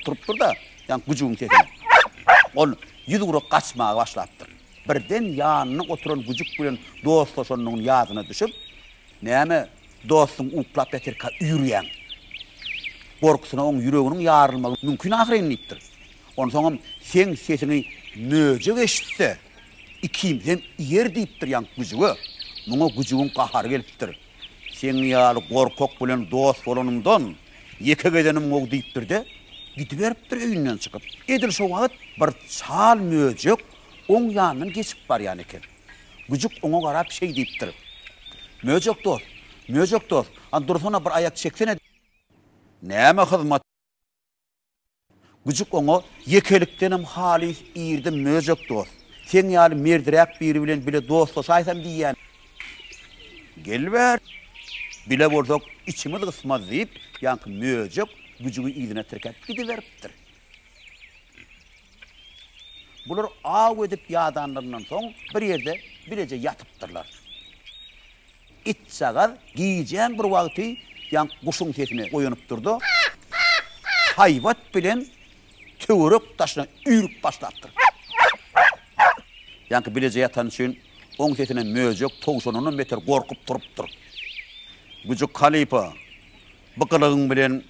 durup da, yani gücüğün sesine. Ol yüzügrok kaçmağa başlattır. Birden yanına oturan gücük bilen dostlaşanın yazına düşüp, näme dostun uklap etirka yürüyen. Korkusuna onun yüreğinin yarılmağı mümkün ahirennittir. Onun sonra sen sesini möcek eşitse, ikimden yer deyiptir yan gücüğü. Buna gücüğün kaharı geliptir. Sen yalı korkok bilen dost olanımdan, yeke gedenim oğ deyiptir de, gidiveriptir öyünden çıkıp. Edil şu vakit bir çal möcek, on yanından geçip var yani eken. Gücük ona karab şey deyiptir. Möcek dost, dursana bir ayak çeksene. Näme hizmet? Gücük ona yekeliktenim halis iyirdi möcek dost. Sen yalı merdirek biri bilen bile dostlaşaysam diyen. Gelver. Bile borzok içimi ısmaz deyip, yankı möcek gücüğü iyidine terkep gidiveriptir. Bular ağ edip yadanlarından son bir yerde bilece yatıptırlar. İç sağar giyeceğin bir vakti yan kuşun sesine koyunup durdu. Hayvat bilen tövürük taşına üyrük başlattır. Yankı bilece yatan için on sesine möcek toğuşununu meter korkup duruptur. Gücük kalipa, bıkılığın bilen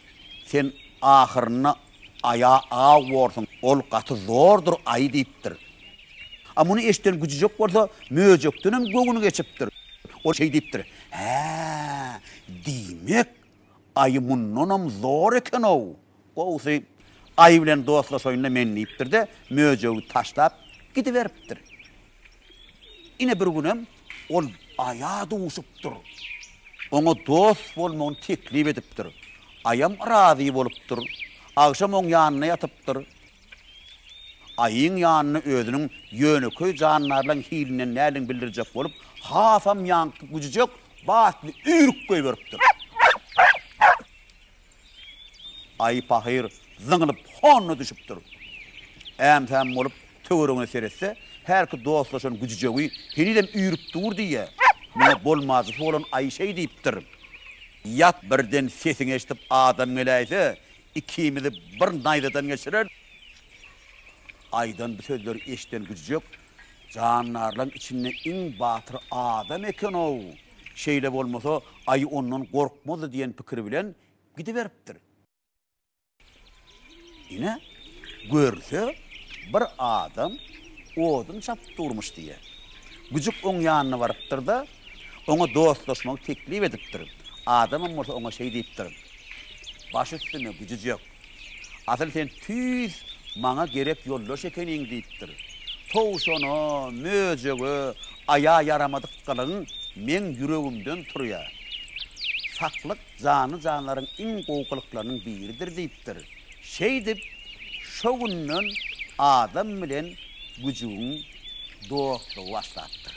sen ahırına aya ağa vorsun, ol katı zordur ay deyiptir. Ama bunu eşten gücücük varsa möcektenim göğünü geçiptir. O şey deyiptir. Demek ayı bununam zor eken o. Qoğusu ayı bilen dostlaşayınla men deyiptir de möceği taşlap gidiveriptir. Yine bir günüm ol ayağı doğuşuptur. Ona dost bolmağın teklif ediptir. Ayam razı boluptur. Akşam onun yanına yatıptır. Ayın yanına özünün yönükü canlarla hilinen nälin bildirecek bolup, hafam yankı gücücek, batlı üyrük koyveriptir. Ay pahir zıngılıp honu düşüptir. Äm bolup töwerüne seretse, her ki dostlaşan gücüceği henidem üyrüp dur diye. Mene bolmazı olan ay şey deyiptir. Yat birden sesini eşitip adam geleyse, ikimizi bir naydadan geçirir. Aydan bir sözleri eşitten gücücek, canlarla içinde in batır adam eken o. Şeyle olmasa ay ondan korkmadı diyen fikri bilen gidiveriptir. Yine görse bir adam odun çapıp durmuş diye. Gücük onun yanına varıptır da ona dostlaşmak teklif ediptir. Adamın olsa ona şey deyiptir. Baş üstüne gücücek. Asıl sen tüz bana gerek yollaş ekenin deyiptir. Toğuşonu, möceği, ayağa yaramadık kalın men yüreğimden turuya. Saklık canların in qoğuluklarının biridir deyiptir. Şey deyip, şu günden adam bilen gücüğün dostluğu başlattır.